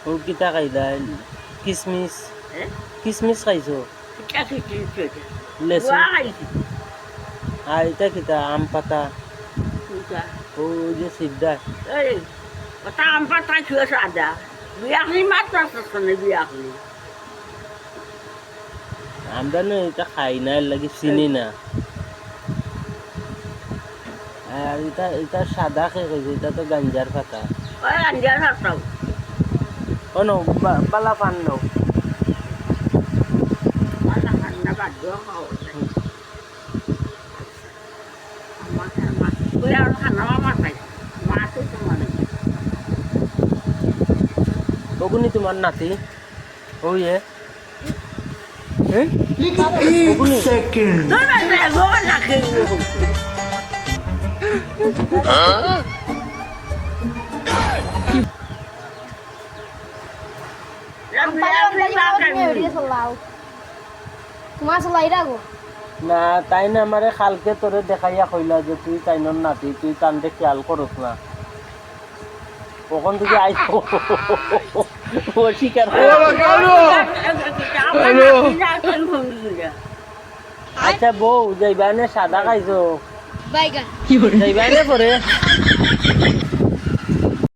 ও কিতা খাইলাই কিসমিস কিসমিস খাইছো লেসু আর এটা কিতা আম পাতা ও যে সিদ্ধা আম পাতা খেয়ে সাদা বিয়াখলি মাত্র আসছে বিয়াখলি আমরা না এটা খাই না এর লাগি চিনি না আর এটা এটা সাদা খেয়ে খাইছে এটা তো গাঞ্জার পাতা ওই আঞ্জার হাতাও ও নো বালা পান নো মালা খান্না বাধ্য খাও আমার তুই আর খানা মামা খাই মা তো তোমার ওগুনি তোমার নাতি ও ইয়ে Second. তোরা দেখো না খেয়ে তোমার চলাই রাখো না তাই না আমারে কালকে তোরে দেখাইয়া কইলা যে তুই তাইনর নাতি তুই তানতে খেয়াল করস না কখন থেকে আইস ও শিকার আচ্ছা বউ যাইবা নে সাদা খাইছো বাইগান যাইবা নে পরে